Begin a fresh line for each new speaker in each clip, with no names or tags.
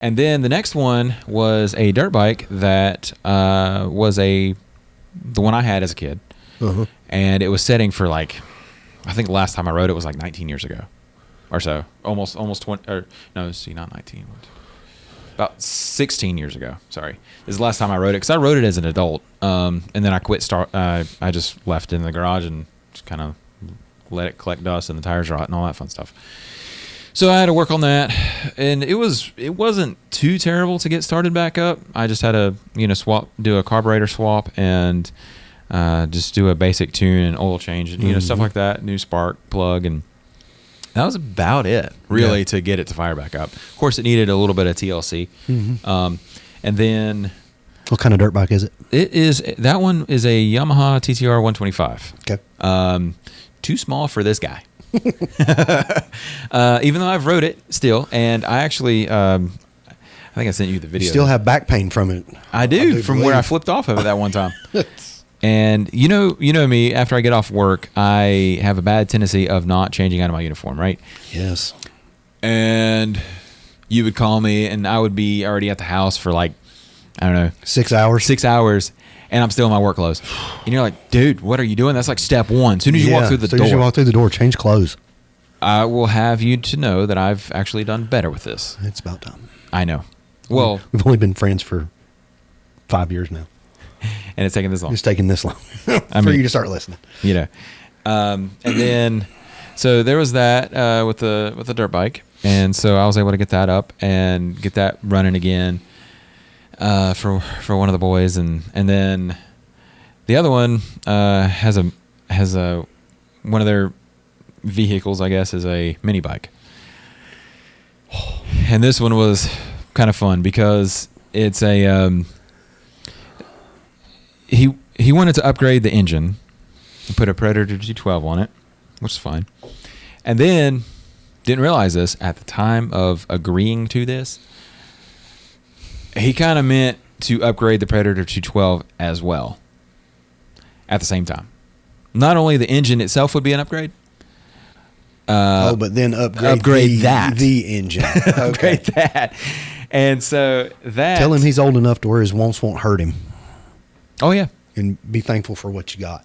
And then the next one was a dirt bike that was the one I had as a kid.
Uh-huh.
And it was setting for I think the last time I rode it was 19 years ago or so. Almost 20, or no, see, not 19. About 16 years ago. Sorry. This is the last time I rode it because I rode it as an adult. And then I quit. I just left it in the garage and just kind of let it collect dust and the tires rot and all that fun stuff. So I had to work on that, and it wasn't too terrible to get started back up. I just had to do a carburetor swap and just do a basic tune and oil change, and stuff like that. New spark plug, and that was about it really to get it to fire back up. Of course, it needed a little bit of TLC, and then
what kind of dirt bike is it?
That one is a Yamaha TTR 125.
Okay,
too small for this guy. Even though I've rode it still, and I actually I think I sent you the video.
You still have back pain from it.
I do from where I flipped off of it that one time. And you know me, after I get off work, I have a bad tendency of not changing out of my uniform, right?
Yes.
And you would call me and I would be already at the house for I don't know,
6 hours.
6 hours. And I'm still in my work clothes. And you're like, dude, what are you doing? That's like step one. As soon as you walk through the door. As soon as
you walk through the door, change clothes.
I will have you to know that I've actually done better with this.
It's about time.
I know. Well,
we've only been friends for 5 years now.
And it's taking this long.
It's taking this long for you to start listening.
And then, so there was that with the dirt bike. And so I was able to get that up and get that running again. For one of the boys, and then the other one has a one of their vehicles, I guess, is a mini bike. And this one was kind of fun because it's a he wanted to upgrade the engine and put a Predator 212 on it, which is fine, and then didn't realize this at the time of agreeing to this. He kind of meant to upgrade the Predator 212 as well at the same time. Not only the engine itself would be an upgrade.
But then upgrade the engine.
Upgrade that. And so that...
Tell him he's old enough to where his wants won't hurt him.
Oh, yeah.
And be thankful for what you got.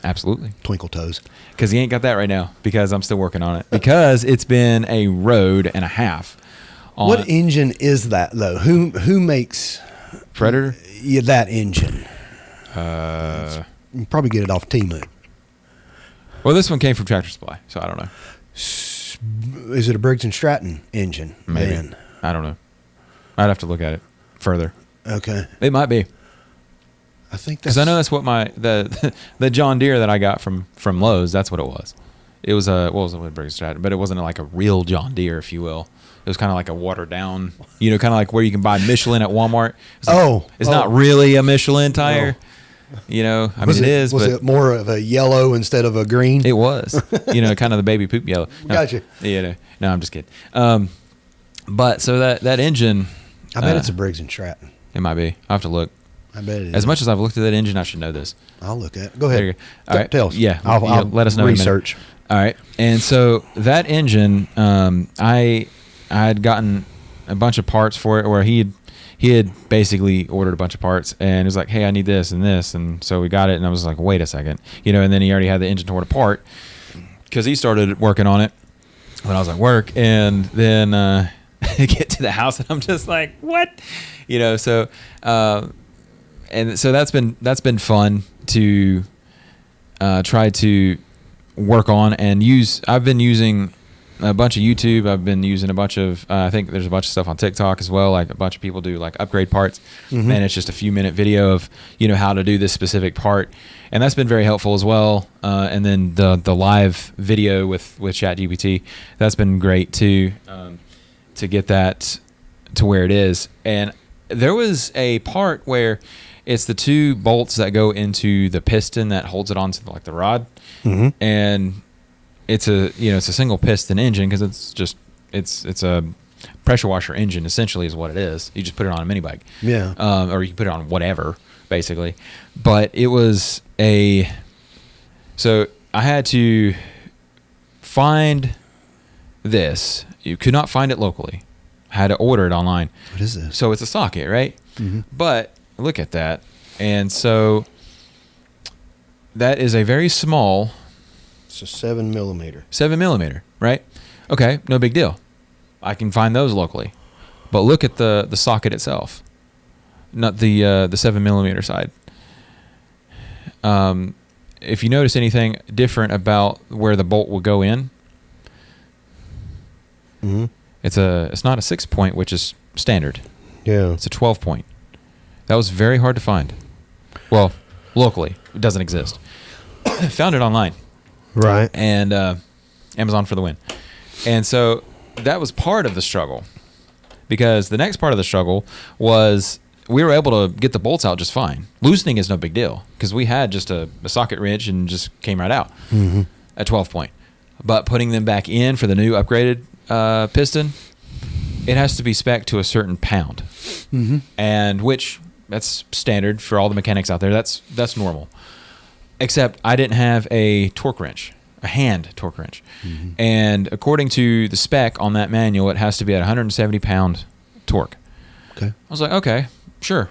Absolutely.
Twinkle toes.
Because he ain't got that right now because I'm still working on it. Because it's been a road and a half.
What engine is that though? Who makes
Predator?
Yeah, that engine. You probably get it off Temu.
Well, this one came from Tractor Supply, so I don't know.
Is it a Briggs and Stratton engine?
Maybe.
Then?
I don't know. I'd have to look at it further.
Okay.
It might be.
I think that's...
Because I know that's what the John Deere that I got from Lowe's, that's what it was. It was Briggs and Stratton, but it wasn't like a real John Deere, if you will. It was kind of like a watered down, kind of like where you can buy Michelin at Walmart. It's not really a Michelin tire. Oh.
Was it more of a yellow instead of a green?
It was, kind of the baby poop yellow. No,
gotcha.
No, I'm just kidding. But so that engine,
I bet it's a Briggs and Stratton.
It might be. I'll have to look.
I bet it is.
As much as I've looked at that engine, I should know this.
I'll look at it. Go ahead.
There you go. All right.
Tell us.
Yeah.
I'll
let us know.
Research.
All right. And so that engine, I had gotten a bunch of parts for it, where he had basically ordered a bunch of parts and it was like, hey, I need this and this. And so we got it. And I was like, wait a second, and then he already had the engine torn apart because he started working on it when I was at work. And then I get to the house and I'm just like, what? So, and so that's been fun to try to work on and use. I've been using a bunch of YouTube. I've been using a bunch of, I think there's a bunch of stuff on TikTok as well. Like a bunch of people do like upgrade parts, and it's just a few minute video of, how to do this specific part. And that's been very helpful as well. And then the live video with ChatGPT, that's been great too, to get that to where it is. And there was a part where it's the two bolts that go into the piston that holds it onto the rod. And it's a single piston engine because it's a pressure washer engine essentially is what it is. You just put it on a mini bike, or you can put it on whatever basically. But it was so I had to find this. You could not find it locally. I had to order it online.
What is this?
So it's a socket, right?
Mm-hmm.
But look at that. And so that is a very small
It's a 7 millimeter.
7 millimeter, right? Okay, no big deal. I can find those locally. But look at the socket itself, not the 7 millimeter side. If you notice anything different about where the bolt will go in,
Mm-hmm.
it's not a 6-point, which is standard.
Yeah.
It's a 12-point. That was very hard to find. Well, locally, it doesn't exist. Found it online.
Right.
And Amazon for the win. And so that was part of the struggle, because the next part of the struggle was we were able to get the bolts out just fine. Loosening is no big deal because we had just a socket wrench and just came right out at 12-point. But putting them back in for the new upgraded piston, it has to be spec'd to a certain pound, and which that's standard for all the mechanics out there. That's normal. Except I didn't have a torque wrench, a hand torque wrench. And according to the spec on that manual, it has to be at 170 pound torque.
Okay.
I was like, okay, sure.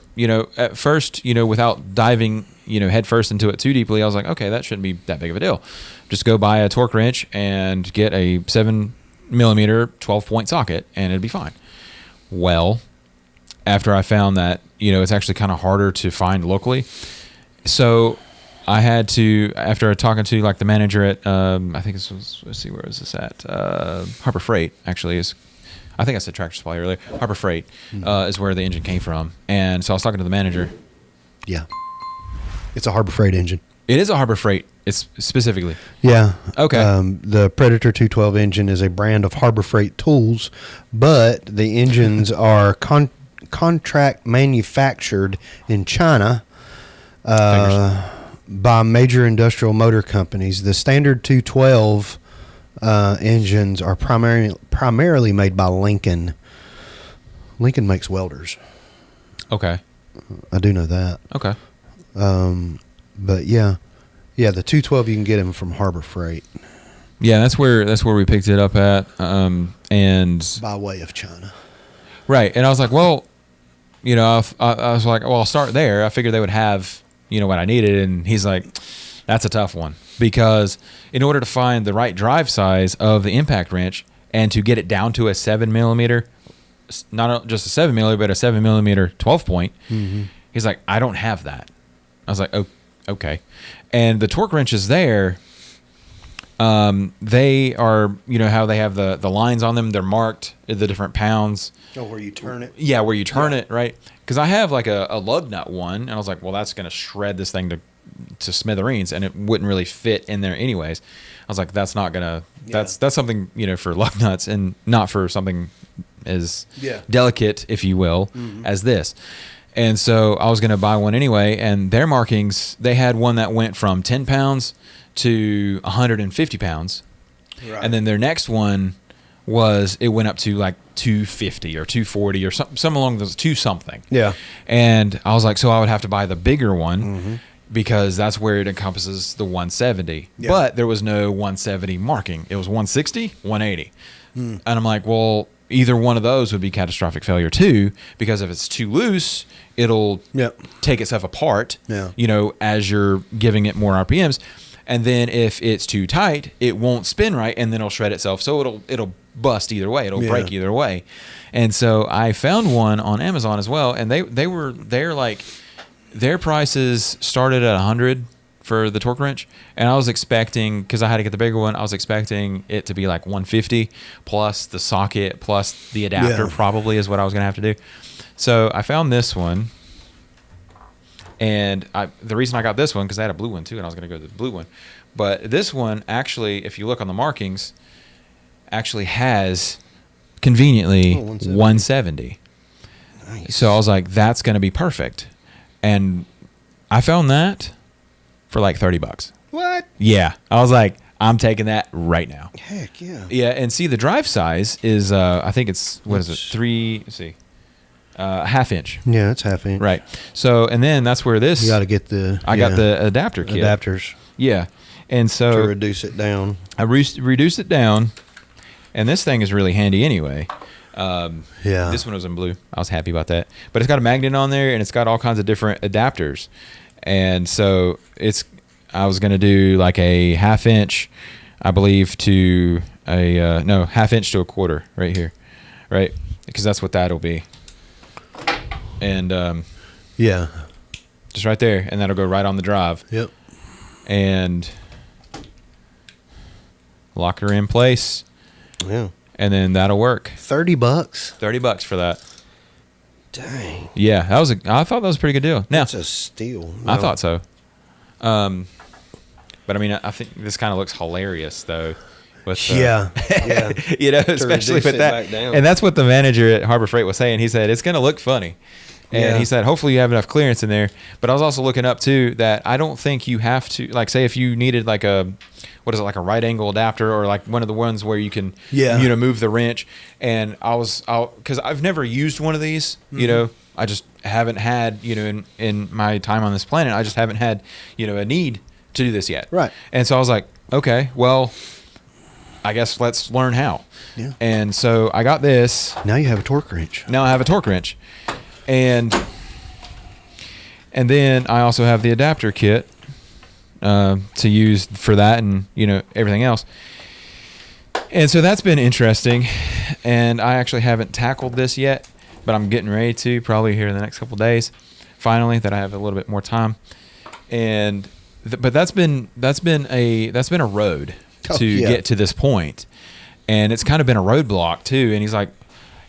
At first, without diving, head first into it too deeply, I was like, okay, that shouldn't be that big of a deal. Just go buy a torque wrench and get a 7 millimeter 12-point socket and it'd be fine. Well, after I found that, it's actually kind of harder to find locally. So I had to, after talking to like the manager at, I think this was, let's see, where was this at? Harbor Freight, actually, I think I said Tractor Supply earlier. Harbor Freight is where the engine came from. And so I was talking to the manager.
Yeah. It's a Harbor Freight engine.
It is a Harbor Freight. It's specifically.
Yeah.
Okay.
The Predator 212 engine is a brand of Harbor Freight tools, but the engines are contract manufactured in China by major industrial motor companies. The standard 212 engines are primarily made by Lincoln. Lincoln makes welders.
Okay.
I do know that.
Okay.
But yeah, the 212 you can get them from Harbor Freight.
Yeah, that's where we picked it up at, and
by way of China.
Right, and I was like, well, I was like, well, I'll start there. I figured they would have, what I needed, and he's like, that's a tough one, because in order to find the right drive size of the impact wrench and to get it down to a 7 millimeter, not just a 7 millimeter, but a 7 millimeter 12-point, he's like, I don't have that. I was like, oh, okay. And the torque wrenches there, they are, how they have the lines on them, they're marked the different pounds.
Oh, where you turn it?
Yeah, where you turn it, right? Because I have like a lug nut one, and I was like, well, that's going to shred this thing to smithereens, and it wouldn't really fit in there anyways. I was like, that's not going to, that's something, for lug nuts and not for something as delicate, if you will, as this. And so I was going to buy one anyway, and their markings, they had one that went from 10 pounds to 150 pounds. Right. And then their next one it went up to like 250 or 240 or something along those, two something. Yeah. And I was like, so I would have to buy the bigger one because that's where it encompasses the 170. Yeah. But there was no 170 marking. It was 160, 180. And I'm like, well, either one of those would be catastrophic failure too, because if it's too loose, it'll take itself apart, as you're giving it more RPMs. And then if it's too tight, it won't spin right, and then it'll shred itself. So it'll bust either way. It'll break either way. And so I found one on Amazon as well, and they're like, their prices started at $100 for the torque wrench, and I was expecting, because I had to get the bigger one, I was expecting it to be like $150 plus the socket plus the adapter probably is what I was going to have to do. So I found this one, and the reason I got this one, because I had a blue one too, and I was going to go to the blue one, but this one actually, if you look on the markings, actually has conveniently 170. Nice. So I was like, that's going to be perfect. And I found that for like $30.
What?
Yeah. I was like, I'm taking that right now.
Heck yeah.
Yeah, and see, the drive size is, I think it's, what is it, half inch.
Yeah, it's half inch.
Right. So, and then that's where this...
You got to get the...
I got the adapter kit.
Adapters.
Yeah. And so...
To reduce it down.
I reduced it down, and this thing is really handy anyway. This one was in blue. I was happy about that. But it's got a magnet on there, and it's got all kinds of different adapters. And so I was going to do like a 1/2 inch, I believe, to a 1/2 inch to a quarter right here, right? Because that's what that'll be. And just right there, and that'll go right on the drive.
Yep.
And lock her in place.
Yeah.
And then that'll work.
$30.
$30 for that.
Dang.
Yeah, I thought that was a pretty good deal. Now,
That's a steal. No.
I thought so. But I mean, I think this kind of looks hilarious though. With
yeah.
You know, especially with that. And that's what the manager at Harbor Freight was saying. He said it's going to look funny. And he said, hopefully you have enough clearance in there. But I was also looking up too that I don't think you have to, like, say if you needed like a right angle adapter, or like one of the ones where you can, move the wrench. And because I've never used one of these, you know, I just haven't had, in my time on this planet, I just haven't had, a need to do this yet.
Right.
And so I was like, okay, well, I guess let's learn how.
Yeah.
And so I got this.
Now you have a torque wrench.
Now I have a torque wrench. And then I also have the adapter kit to use for that and, everything else. And so that's been interesting. And I actually haven't tackled this yet, but I'm getting ready to probably here in the next couple of days, finally, that I have a little bit more time. And but that's been a road to get to this point. And it's kind of been a roadblock too. And he's like,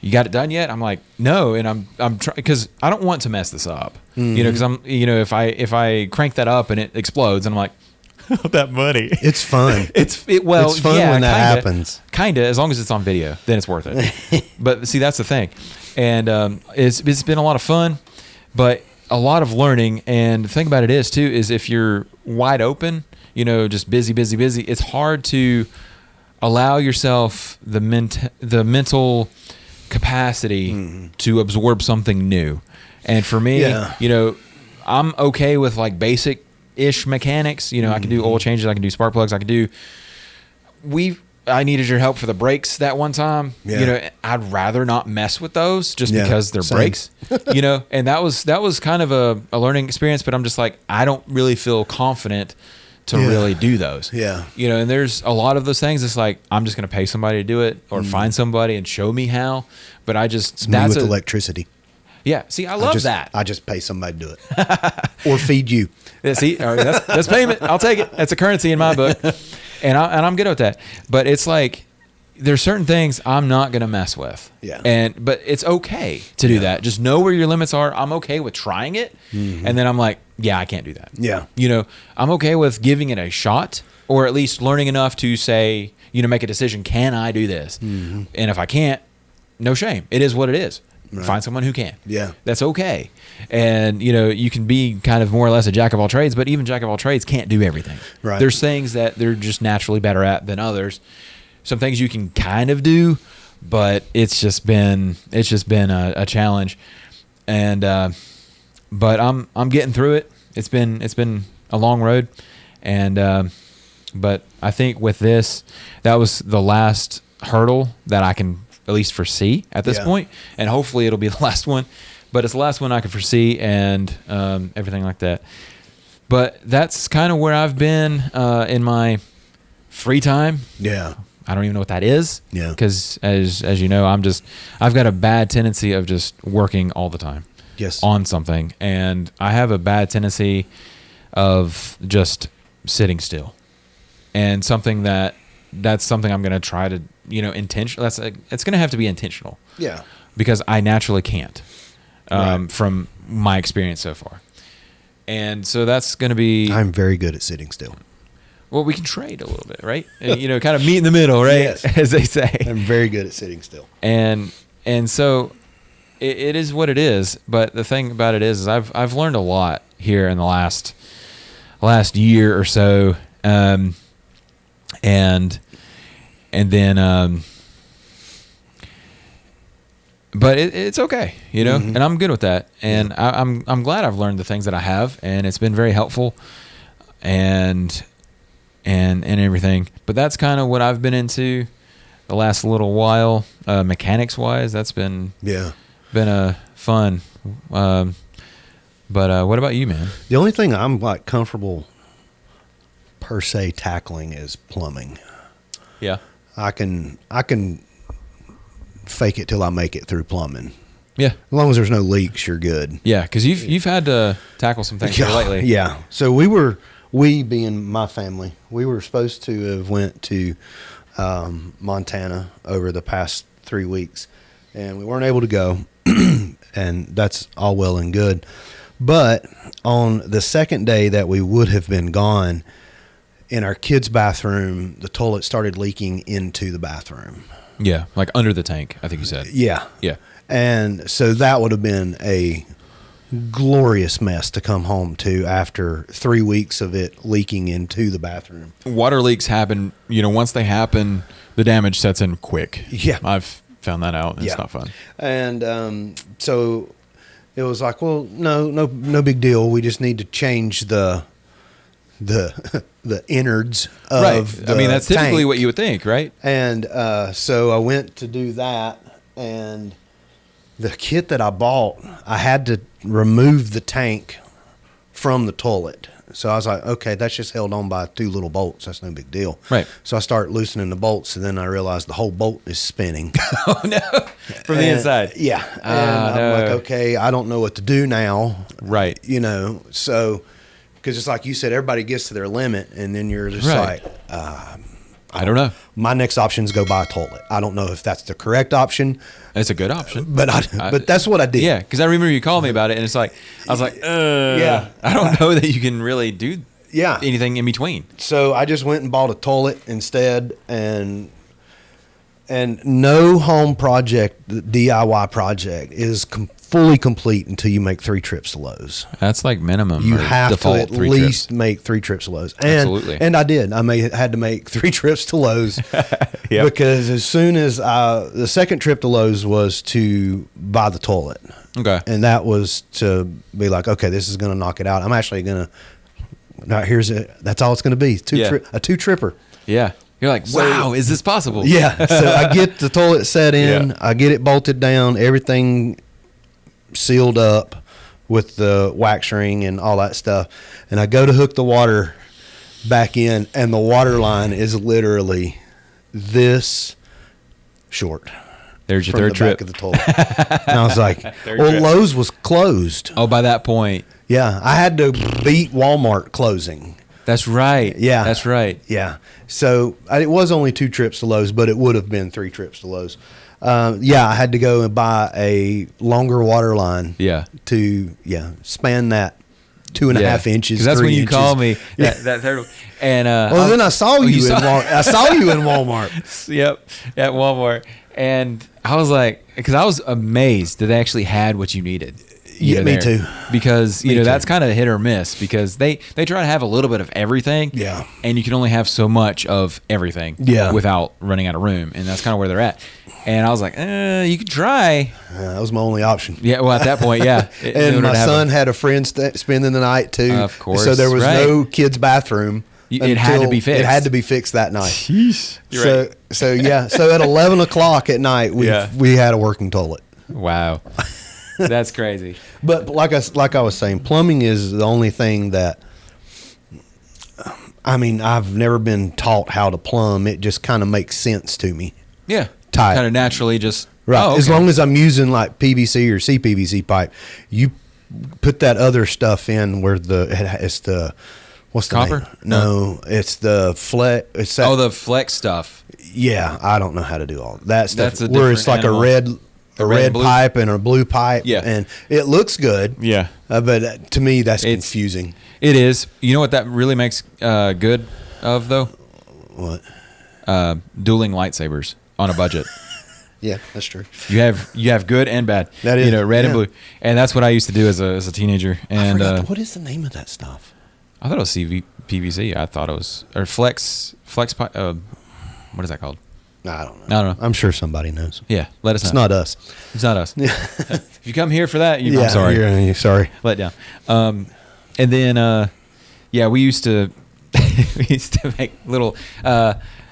you got it done yet? I'm like, no. And I'm trying, because I don't want to mess this up, because if I crank that up and it explodes, and I'm like, that money.
It's fun.
It's fun when
that happens.
Kinda, as long as it's on video, then it's worth it. But see, that's the thing. And it's been a lot of fun, but a lot of learning. And the thing about it is if you're wide open, just busy, it's hard to allow yourself the mental capacity to absorb something new. And for me, I'm okay with like basic ish mechanics. I can do oil changes, I can do spark plugs, I needed your help for the brakes that one time. I'd rather not mess with those just because they're brakes. And that was kind of a learning experience, but I'm just like, I don't really feel confident to really do those. And there's a lot of those things. It's like, I'm just going to pay somebody to do it, or find somebody and show me how. But
it's me with electricity.
Yeah. See, I love that.
I just pay somebody to do it, or feed you.
Yeah, see, that's payment. I'll take it. That's a currency in my book, and I'm good with that. But it's like, there's certain things I'm not going to mess with. But it's okay to do that. Just know where your limits are. I'm okay with trying it, and then I'm like, I can't do that. I'm okay with giving it a shot, or at least learning enough to say, make a decision. Can I do this? And if I can't, no shame. It is what it is. Right. Find someone who can. That's okay. And you can be kind of more or less a jack of all trades, but even jack of all trades can't do everything.
Right.
There's things that they're just naturally better at than others. Some things you can kind of do, but it's just been a challenge. And but I'm getting through it. It's been a long road, and but I think with this, that was the last hurdle that I can at least foresee at this point, and hopefully it'll be the last one. But it's the last one I can foresee, and everything like that. But that's kind of where I've been in my free time. I don't even know what that is. Because as you know, I've got a bad tendency of just working all the time. On something, and I have a bad tendency of just sitting still. And that's something I'm going to try to, intentional. It's going to have to be intentional. Because I naturally can't, from my experience so far. And so that's going to be.
I'm very good at sitting still.
Well, we can trade a little bit, right? And, kind of meet in the middle, right? As they say.
I'm very good at sitting still.
And so it is what it is. But the thing about it is I've learned a lot here in the last year or so. And then, but it's okay, and I'm good with that. And I'm glad I've learned the things that I have, and it's been very helpful and everything. But that's kind of what I've been into. the last little while. Mechanics wise, that's been a fun. But what about you, man?
The only thing I'm like comfortable per se tackling is plumbing.
Yeah.
I can fake it till I make it through plumbing.
Yeah.
As long as there's no leaks, you're good.
Yeah, because you've had to tackle some things here lately.
Yeah. So we being my family, we were supposed to have went to Montana over the past 3 weeks, and we weren't able to go, and that's all well and good. But on the second day that we would have been gone, in our kids' bathroom, the toilet started leaking into the bathroom.
Yeah, like under the tank, I think you said.
Yeah.
Yeah.
And so that would have been a glorious mess to come home to after 3 weeks of it leaking into the bathroom.
Water leaks happen, once they happen, the damage sets in quick.
Yeah.
I've found that out. It's not fun.
And so it was like, well, no big deal. We just need to change the innards of the
that's typically
tank.
what you would think, right?
And so I went to do that, and the kit that I bought, I had to remove the tank from the toilet. So I was like, okay, that's just held on by 2 little bolts. That's no big deal.
Right.
So I start loosening the bolts, and then I realized the whole bolt is spinning.
Oh, no. From the inside.
Yeah. And I'm like, okay, I don't know what to do now.
Right.
So, because it's like you said, everybody gets to their limit, and then you're just
Right.
like,
I don't know.
my next option is go buy a toilet. I don't know if that's the correct option.
It's a good option.
But but that's what I did.
Yeah, because I remember you called me about it, and it's like, I was like,
Yeah.
I don't know that you can really do
Yeah.
anything in between.
So I just went and bought a toilet instead, and no home project, DIY project, is fully complete until you make 3 trips to Lowe's.
That's like minimum.
You
or
have to
default
at
3
least
trips.
make 3 trips to Lowe's.
Absolutely.
And I did. Had to make 3 trips to Lowe's.
Yep.
Because as soon as the second trip to Lowe's was to buy the toilet.
Okay.
And that was to be like, okay, this is going to knock it out. I'm actually going to, that's all it's going to be. A 2-tripper.
Yeah. You're like, wow, is this possible?
Yeah. So I get the toilet set in.
Yeah.
I get it bolted down. Everything sealed up with the wax ring and all that stuff. And I go to hook the water back in, and the water line is literally this short.
There's your
from
third
the
trip.
back of the toilet. And I was like,
Third
well,
trip.
Lowe's was closed.
Oh, by that point.
Yeah. I had to beat Walmart closing.
That's right.
Yeah.
That's right.
Yeah. So it was only 2 trips to Lowe's, but it would have been 3 trips to Lowe's. I had to go and buy a longer water line.
Yeah.
To span that 2.5 inches.
Because that's
3
when you
inches.
call me. That third one. And
then I saw you in Walmart. I saw you in Walmart.
Yep, at Walmart, and I was like, because I was amazed that they actually had what you needed.
Yeah, me too.
Because
Me too.
that's kind of hit or miss, because they try to have a little bit of everything.
Yeah.
And you can only have so much of everything.
Yeah.
Without running out of room, and that's kind of where they're at. And I was like, you could try.
That was my only option.
Yeah. Well, at that point, yeah.
And my son had a friend spending the night too.
Of course,
So there was
right.
no kid's bathroom.
It had to be fixed.
It had to be fixed that night.
Jeez. You're right.
So at 11 o'clock at night, we had a working toilet.
Wow. That's crazy.
But like I was saying, plumbing is the only thing that, I've never been taught how to plumb. It just kind of makes sense to me.
Yeah.
Tight.
Kind of naturally just.
Right.
Oh, okay.
As long as I'm using like PVC or CPVC pipe, you put that other stuff in where it's the what's the
copper?
name? No, it's the flex. It's that,
the flex stuff.
Yeah, I don't know how to do all that stuff.
That's a
where it's like
different
a
red
red
and blue.
pipe and a blue pipe.
Yeah.
And it looks good.
Yeah.
But to me, that's confusing.
It is. You know what that really makes good of though?
What?
Dueling lightsabers on a budget.
Yeah, that's true.
You have good and bad.
That is,
red and blue, and that's what I used to do as a teenager. And
I forgot, what is the name of that stuff?
I thought it was PVC. I thought it was flex pipe. What is that called?
I don't know.
I don't know.
I'm sure somebody knows.
Yeah, let us know.
It's not us.
It's not us. If you come here for that, I'm sorry.
You're sorry.
Let down. And then we used to make little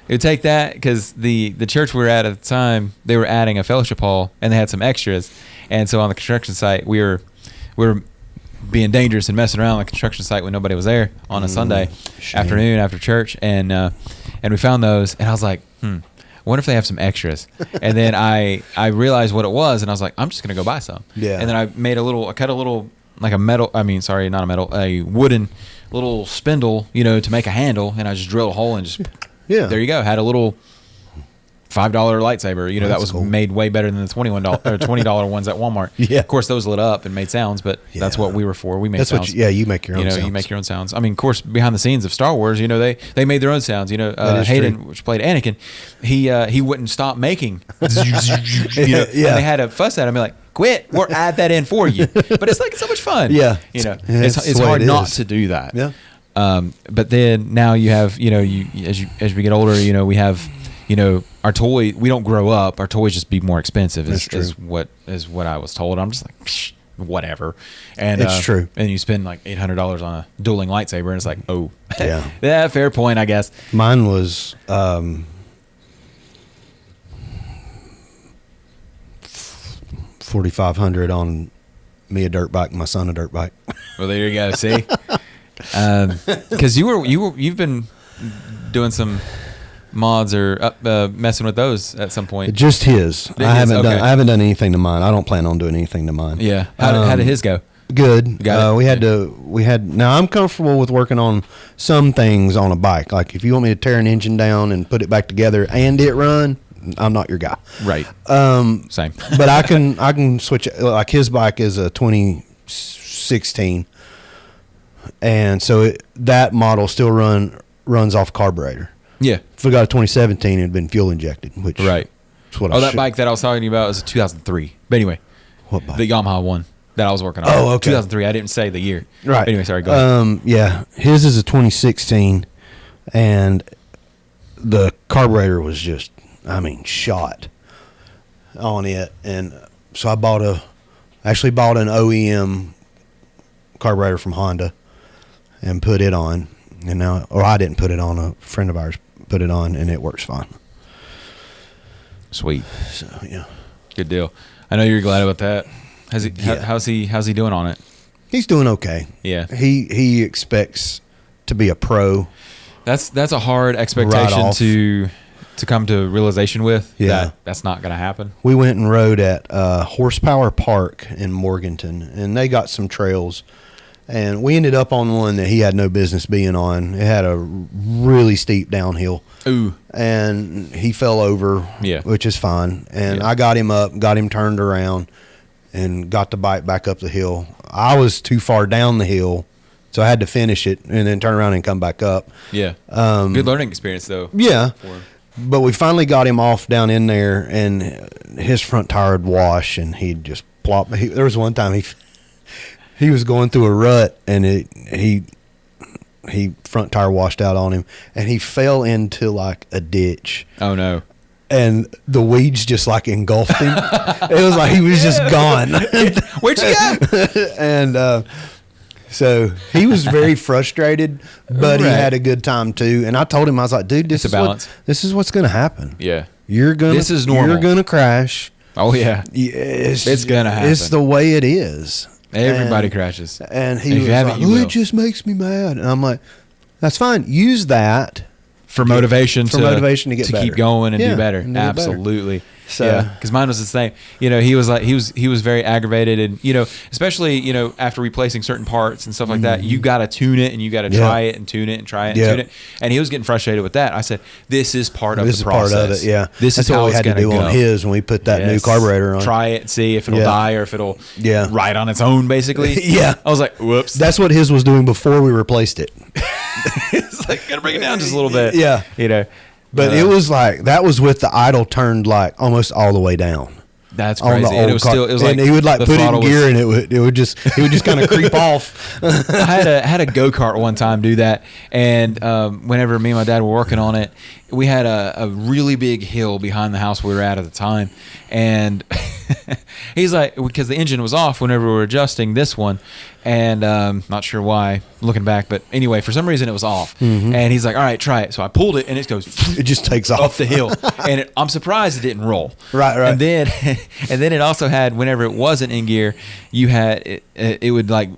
It would take that because the church we were at the time, they were adding a fellowship hall and they had some extras, and so on the construction site we were being dangerous and messing around on the construction site when nobody was there on a Sunday afternoon after church, and we found those, and I was like, I wonder if they have some extras. And then I realized what it was, and I was like, I'm just gonna go buy some.
Yeah.
And then I cut a little like a metal. I mean, sorry, not a metal, a wooden little spindle, to make a handle, and I just drilled a hole and just there you go. Had a little $5 lightsaber, that was cool. Made way better than the $21 or $20 ones at Walmart. Yeah. Of course, those lit up and made sounds, but that's what we were for. We made sounds.
You make your own sounds.
You make your own sounds. I mean, of course, behind the scenes of Star Wars, they made their own sounds. Hayden, which played Anakin, he wouldn't stop making. And they had to fuss at him, like, quit, we'll add that in for you. But it's like so much fun. Yeah. It's hard not to do that. Yeah. But then now you have, as we get older, we have, our toy, we don't grow up. Our toys just be more expensive is what I was told. I'm just like, psh, whatever. And
it's true.
And you spend like $800 on a dueling lightsaber, and it's like, oh, yeah, fair point, I guess.
Mine was, $4,500 on me a dirt bike, and my son a dirt bike.
Well, there you go. See, because you've been doing some mods or messing with those at some point.
Just his. I haven't done anything to mine. I don't plan on doing anything to mine.
Yeah. How did his go?
Good. Now I'm comfortable with working on some things on a bike. Like if you want me to tear an engine down and put it back together and it run, I'm not your guy.
Right. Same.
But I can switch. Like his bike is a 2016, and so that model still runs off carburetor. Yeah. If we got a 2017, it'd been fuel injected. Which
right. That bike that I was talking about was a 2003. But anyway,
what bike?
The Yamaha one that I was working on.
Oh, okay.
2003. I didn't say the year.
Right.
But anyway, sorry. Go ahead.
Yeah, his is a 2016, and the carburetor was just, shot on it, and so I actually bought an OEM carburetor from Honda and put it on, and I didn't put it on, a friend of ours put it on, and it works fine.
Sweet.
So yeah,
good deal. I know you're glad about that. How's he doing on it?
He's doing okay.
Yeah.
He expects to be a pro.
That's a hard expectation to come to realization with. Yeah. That's not going to happen.
We went and rode at Horsepower Park in Morganton, and they got some trails, and we ended up on one that he had no business being on. It had a really steep downhill.
Ooh.
And he fell over, which is fine. And I got him up, got him turned around, and got the bike back up the hill. I was too far down the hill, so I had to finish it and then turn around and come back up.
Yeah. Good learning experience, though.
Yeah. But we finally got him off down in there, and his front tire would wash, and he'd just plop. There was one time he was going through a rut, and he front tire washed out on him, and he fell into like a ditch.
Oh no.
And the weeds just like engulfed him. It was like he was just gone.
Where'd you go?
And so he was very frustrated, but he had a good time too. And I told him, I was like, dude, this is what's going to happen.
Yeah.
This is normal. You're going to crash.
Oh yeah. It's going to happen.
It's the way it is.
Everybody crashes.
And he was like, it just makes me mad. And I'm like, that's fine. Use that
for motivation to
get better.
Keep going and do better. Absolutely. So, because mine was the same. He was very aggravated, and especially after replacing certain parts and stuff like that, you got to tune it and you got to try it and tune it and try it and tune it. And he was getting frustrated with that. I said, "This is part of the process. Part of it,
yeah.
This is how
we had to do on his when we put that new carburetor on.
Try it, see if it'll die or if it'll ride on its own. Basically, I was like, "Whoops."
That's what his was doing before we replaced it.
It's like gotta bring it down just a little bit.
Yeah, But it was like that was with the idle turned like almost all the way down.
That's crazy. And it was like,
and he would like put it in gear, and it would just kind of creep off.
I had a go-kart one time do that, and whenever me and my dad were working on it, we had a really big hill behind the house we were at the time, and he's like, because the engine was off whenever we were adjusting this one, and not sure why, looking back, but anyway, for some reason it was off. And he's like, all right, try it. So I pulled it, and it goes,
it just takes
off
off
the hill, and I'm surprised it didn't roll.
Right.
And then it also had, whenever it wasn't in gear, you had it would like.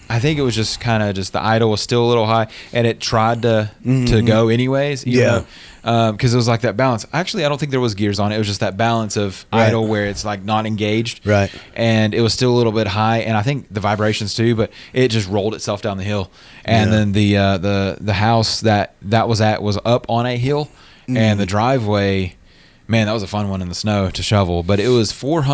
I think it was just kind of just the idle was still a little high, and it tried to go anyways. Because it was like that balance. Actually, I don't think there was gears on it. It was just that balance of idle where it's like not engaged.
Right.
And it was still a little bit high, and I think the vibrations too. But it just rolled itself down the hill, and then the house that was at was up on a hill, and the driveway. Man, that was a fun one in the snow to shovel. But it was about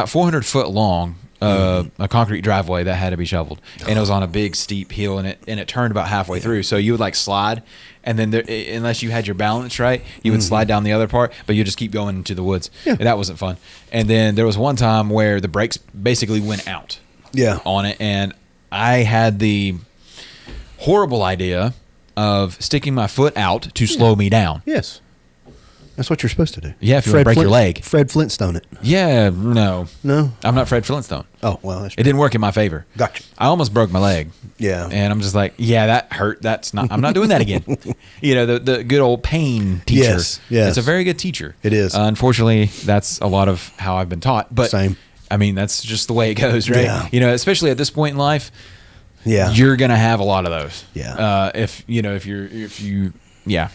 400 foot long. A concrete driveway that had to be shoveled, and it was on a big steep hill, and it turned about halfway through. So you would like slide, and then unless you had your balance right, you would slide down the other part, but you just keep going into the woods. And that wasn't fun. And then there was one time where the brakes basically went out. On it, and I had the horrible idea of sticking my foot out to slow me down.
Yes. That's what you're supposed to do.
Yeah, if you want to break your leg.
Fred Flintstone it.
Yeah, no.
No?
I'm not Fred Flintstone.
Oh, well, that's
It didn't work in my favor.
Gotcha.
I almost broke my leg.
Yeah.
And I'm just like, yeah, that hurt. I'm not doing that again. The good old pain teacher.
Yes.
It's a very good teacher.
It is.
Unfortunately, that's a lot of how I've been taught. But
Same.
I mean, that's just the way it goes, right?
Yeah.
Especially at this point in life,
you're
going to have a lot of those.
Yeah.
If you
Yeah.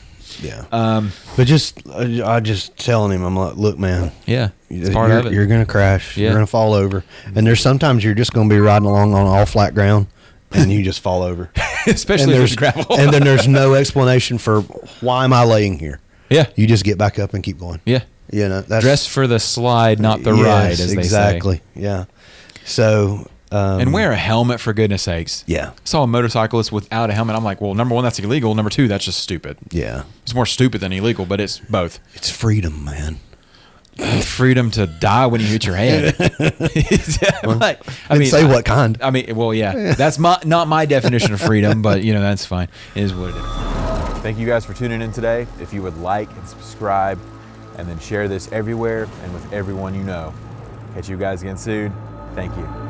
But I just telling him, I'm like, look, man.
Yeah. It's part of it.
You're going to crash.
Yeah.
You're going to fall over. And there's sometimes you're just going to be riding along on all flat ground and you just fall over.
Especially if there's gravel.
And then there's no explanation for why am I laying here?
Yeah.
You just get back up and keep going.
Yeah.
That's
dress for the slide, not the ride, as they say.
Exactly. Yeah. So.
And wear a helmet, for goodness sakes.
Yeah.
I saw a motorcyclist without a helmet. I'm like, well, number one, that's illegal. Number two, that's just stupid.
Yeah.
It's more stupid than illegal, but it's both.
It's freedom, man.
Freedom to die when you hit your head.
Say what kind.
I mean, well, yeah. That's not my definition of freedom, but, that's fine. It is what it is. Thank you guys for tuning in today. If you would like and subscribe, and then share this everywhere and with everyone you know. Catch you guys again soon. Thank you.